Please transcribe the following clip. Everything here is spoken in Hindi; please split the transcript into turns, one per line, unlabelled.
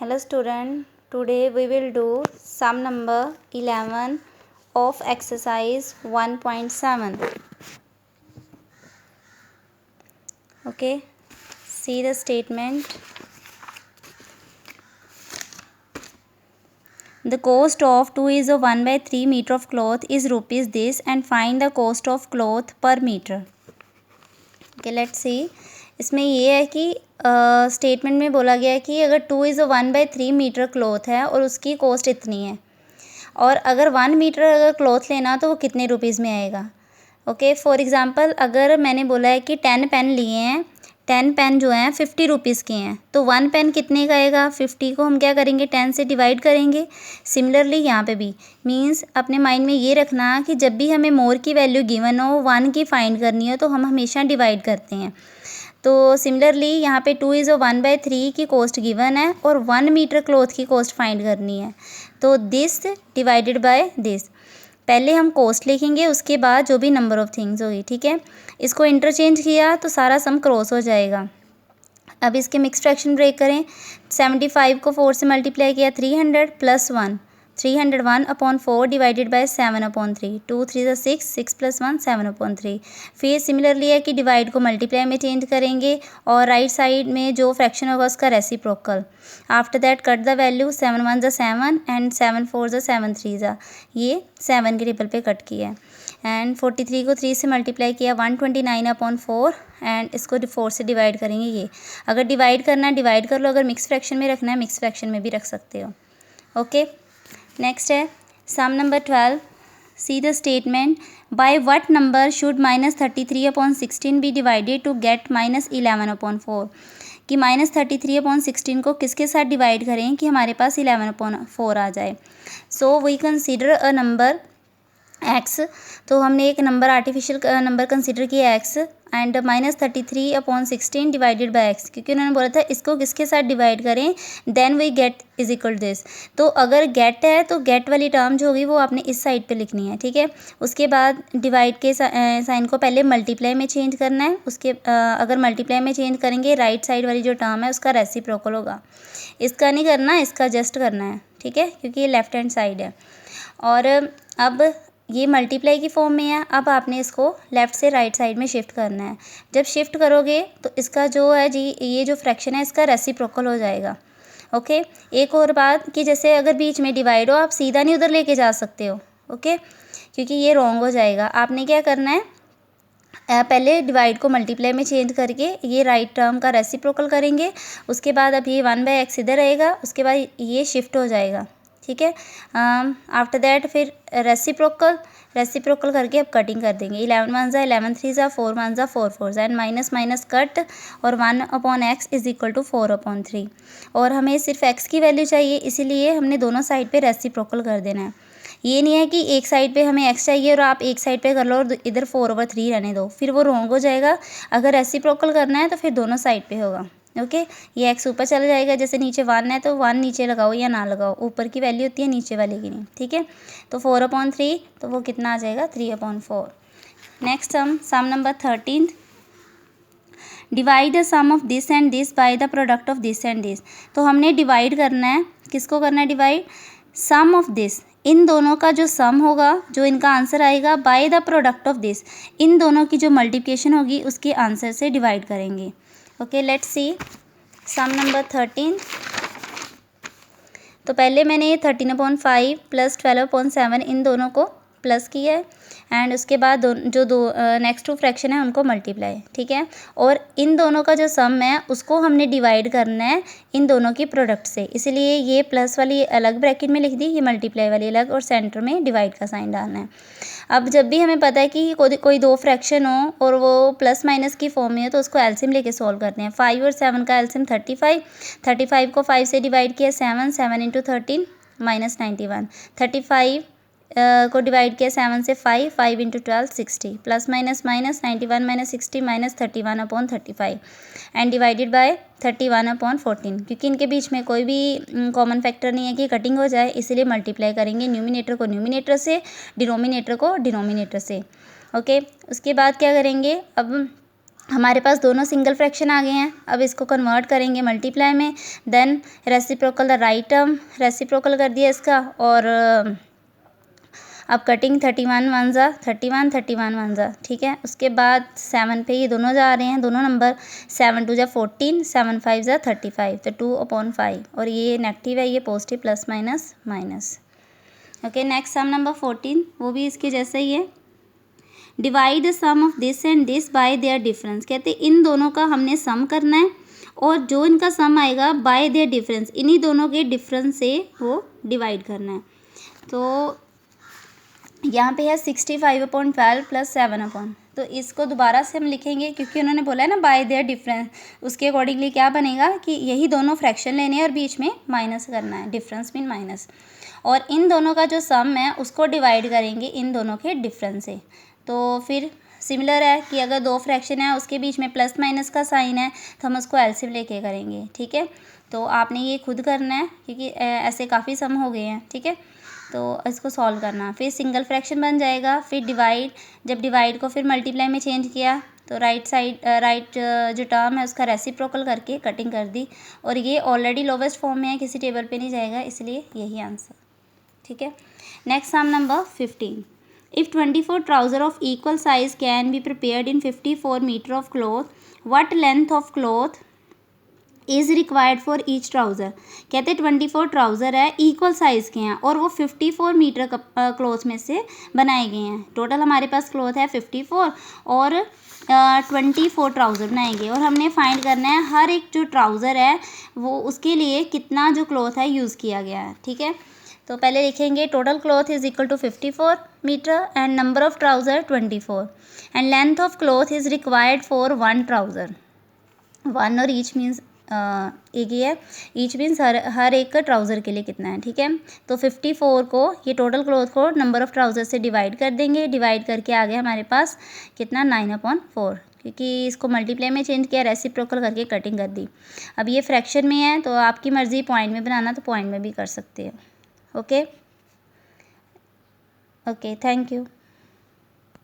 Hello student, today we will do sum number 11 of exercise 1.7. Okay, see the statement. The cost of 2 is a 1/3 meter of cloth is rupees this and find the cost of cloth per meter. Okay, let's see. इसमें ये है कि स्टेटमेंट में बोला गया है कि अगर 2 इज़ 1/3 मीटर क्लॉथ है और उसकी कॉस्ट इतनी है और अगर 1 मीटर अगर क्लॉथ लेना तो वो कितने रुपीज़ में आएगा। ओके, फॉर एग्ज़ाम्पल अगर मैंने बोला है कि 10 पेन लिए हैं, 10 पेन जो हैं 50 रुपीज़ के हैं, तो 1 पेन कितने का आएगा। 50 को हम क्या करेंगे, 10 से डिवाइड करेंगे। सिमिलरली यहाँ पे भी मींस अपने माइंड में ये रखना कि जब भी हमें मोर की वैल्यू गिवन हो, 1 की फाइंड करनी हो, तो हम हमेशा डिवाइड करते हैं। तो सिमिलरली यहाँ पे 2 इज़ 1/3 की कॉस्ट गिवन है और 1 मीटर क्लॉथ की कॉस्ट फाइंड करनी है। तो दिस डिवाइडेड बाय दिस, पहले हम कॉस्ट लिखेंगे, उसके बाद जो भी नंबर ऑफ़ थिंग्स होगी। ठीक है, इसको इंटरचेंज किया तो सारा सम क्रॉस हो जाएगा। अब इसके मिक्स फ्रैक्शन ब्रेक करें। 75 को 4 से मल्टीप्लाई किया 300 प्लस 1, 301/4 डिवाइडेड बाय 7/3। 2 3 6, 6 + 1 7/3। फिर सिमिलरली है कि डिवाइड को मल्टीप्लाई में चेंज करेंगे और राइट साइड में जो फ्रैक्शन होगा उसका reciprocal. After that cut the value, 7 1 ज़ा 7 एंड 7 4 ज़ा 7 3 ज़ा, ये 7 के टेबल पे कट किया है। एंड 43 को 3 से मल्टीप्लाई किया 129/4 एंड इसको 4 से डिवाइड करेंगे। ये अगर डिवाइड करना है डिवाइड कर लो, अगर मिक्स फ्रैक्शन में रखना है मिक्स फ्रैक्शन में भी रख सकते हो। ओके, नेक्स्ट है sum number 12। See the statement, by what number should -33/16 be divided to get -11/4। कि -33/16 को किसके साथ डिवाइड करें कि हमारे पास 11/4 आ जाए। So we consider a number x, तो हमने एक नंबर आर्टिफिशियल नंबर कंसीडर किया x and -33/16 divided by x, क्योंकि उन्होंने बोला था इसको किसके साथ डिवाइड करें then we get is equal this. तो अगर गेट है तो गेट वाली टर्म जो होगी वो आपने इस साइड पे लिखनी है। ठीक है, उसके बाद डिवाइड के साइन को पहले मल्टीप्लाई में चेंज करना है। उसके अगर मल्टीप्लाई में चेंज करेंगे राइट साइड वाली जो टर्म है उसका रेसिप्रोकल होगा। इसका नहीं करना, इसका जस्ट करना है। ठीक है, क्योंकि ये लेफ्ट हैंड साइड है और अब ये मल्टीप्लाई की फॉर्म में है। अब आपने इसको लेफ़्ट से राइट साइड में शिफ्ट करना है। जब शिफ्ट करोगे तो इसका जो है जी, ये जो फ्रैक्शन है इसका रेसिप्रोकल हो जाएगा। ओके, एक और बात कि जैसे अगर बीच में डिवाइड हो, आप सीधा नहीं उधर लेके जा सकते हो। ओके, क्योंकि ये रॉन्ग हो जाएगा। आपने क्या करना है, पहले डिवाइड को मल्टीप्लाई में चेंज करके ये राइट टर्म का रेसिप्रोकल करेंगे। उसके बाद अब ये 1/x इधर रहेगा, उसके बाद ये शिफ्ट हो जाएगा। ठीक है, आफ्टर दैट फिर रेसिप्रोकल करके अब कटिंग कर देंगे। 11 1 ज़ा 11 3 ज़ा 4 1 ज़ा 4 4 ज़ा एंड माइनस माइनस कट और 1/x इज इक्वल टू 4/3। और हमें सिर्फ x की वैल्यू चाहिए, इसीलिए हमने दोनों साइड पे रेसिप्रोकल कर देना है। ये नहीं है कि एक साइड पे हमें x चाहिए और आप एक साइड पे कर लो और इधर 4/3 रहने दो, फिर वो रॉन्ग हो जाएगा। अगर रेसिप्रोकल करना है तो फिर दोनों साइड पे होगा। ओके, ये x ऊपर चला जाएगा, जैसे नीचे 1 है तो 1 नीचे लगाओ या ना लगाओ, ऊपर की वैल्यू होती है नीचे वाले की नहीं। ठीक है, तो 4/3 तो वो कितना आ जाएगा 3/4। Next sum number 13, divide the sum of this and this by the product of this and this. तो हमने डिवाइड करना है, किसको करना है डिवाइड, सम ऑफ दिस, इन दोनों का जो सम होगा, जो इनका आंसर आएगा, by the product of this, इन दोनों की जो मल्टीप्लिकेशन होगी उसके आंसर से डिवाइड करेंगे। Okay, let's see sum number 13। तो पहले मैंने ये 13/5 प्लस 12/7 इन दोनों को प्लस किया है एंड उसके बाद दो नेक्स्ट 2 फ्रैक्शन है उनको मल्टीप्लाई। ठीक है, और इन दोनों का जो सम है उसको हमने डिवाइड करना है इन दोनों की प्रोडक्ट से, इसलिए ये प्लस वाली अलग ब्रैकेट में लिख दी, ये मल्टीप्लाई वाली अलग, और सेंटर में डिवाइड का साइन डालना है। अब जब भी हमें पता है कि कोई 2 फ्रैक्शन हो और वो प्लस माइनस की फॉर्म में हो तो उसको एलसीएम लेके सॉल्व करते हैं। 5 और 7 का एलसीएम 35, 35 को 5 से डिवाइड किया 7, 7 × 13 -91, 35 को डिवाइड किया 7 से 5, 5 × 12 60, plus minus minus 91 - 60 -31/35 and divided by 31/14। क्योंकि इनके बीच में कोई भी कॉमन फैक्टर नहीं है कि कटिंग हो जाए, इसीलिए मल्टीप्लाई करेंगे न्यूमिनेटर को न्यूमिनेटर से, डिनोमिनेटर को डिनोमिनेटर से। ओके, उसके बाद क्या करेंगे, अब हमारे पास दोनों सिंगल फ्रैक्शन आ गए हैं। अब इसको कन्वर्ट करेंगे मल्टीप्लाई में, देन reciprocal the right term, reciprocal कर दिया इसका, और अब कटिंग 31 वन ज़ा 31 वन ज़ा, ठीक है। उसके बाद 7 पे ये दोनों जा रहे हैं, दोनों नंबर, 7 2 ज़ा 14, 7 5 ज़ा 35, तो 2/5, और ये नेगेटिव है, ये positive, plus minus minus. Okay, next sum number 14, वो भी इसके जैसा ही है। Divide the sum of this and this by their difference, कहते हैं इन दोनों का हमने सम करना है, और जो इनका सम आएगा बाय देयर डिफरेंस, इन्हीं दोनों के डिफरेंस से वो डिवाइड करना है। तो यहाँ पे है 65/12 प्लस 7/, तो इसको दोबारा से हम लिखेंगे क्योंकि उन्होंने बोला है ना बाय देयर डिफरेंस, उसके अकॉर्डिंगली क्या बनेगा कि यही दोनों फ्रैक्शन लेने हैं और बीच में माइनस करना है, डिफरेंस मीन माइनस, और इन दोनों का जो सम है उसको डिवाइड करेंगे इन दोनों के डिफरेंस से। तो फिर सिमिलर है कि अगर दो फ्रैक्शन है उसके बीच में प्लस माइनस का साइन है तो हम उसको एलसीएम लेके करेंगे, ठीक है। तो आपने ये खुद करना है क्योंकि ऐसे काफ़ी सम हो गए हैं, ठीक है। तो इसको सॉल्व करना, फिर सिंगल फ्रैक्शन बन जाएगा, फिर डिवाइड, जब डिवाइड को फिर मल्टीप्लाई में चेंज किया तो राइट साइड राइट जो टर्म है उसका रेसिप्रोकल करके कटिंग कर दी, और ये ऑलरेडी लोवेस्ट फॉर्म में है, किसी टेबल पे नहीं जाएगा, इसलिए यही आंसर, ठीक है। Next sum number 15, if 24 trouser of equal size can be prepared in 54 metre of cloth, what length of cloth is required for each trouser, कहते 24 ट्राउज़र है, इक्वल साइज़ के हैं और वो 54 मीटर क्लॉथ में से बनाए गए हैं। टोटल हमारे पास क्लॉथ है 54 और 24 ट्राउज़र बनाएंगे, और हमने फाइंड करना है हर एक जो ट्राउज़र है वो उसके लिए कितना जो क्लॉथ है यूज़ किया गया है, ठीक है। तो पहले लिखेंगे total cloth is equal to 54 metre and number of trouser 24 and length of cloth is required for 1 trouser, 1 और ईच मीन्स एक ही है, ईच मीन्स हर एक का ट्राउज़र के लिए कितना है, ठीक है। तो 54 को ये टोटल क्लॉथ को नंबर ऑफ़ ट्राउज़र से डिवाइड कर देंगे, डिवाइड करके आ गया हमारे पास कितना 9/4, क्योंकि इसको मल्टीप्लाई में चेंज किया, रेसिप्रोकल करके कटिंग कर दी। अब ये फ्रैक्शन में है तो आपकी मर्ज़ी पॉइंट में बनाना तो पॉइंट में भी कर सकते हो। Okay, thank you.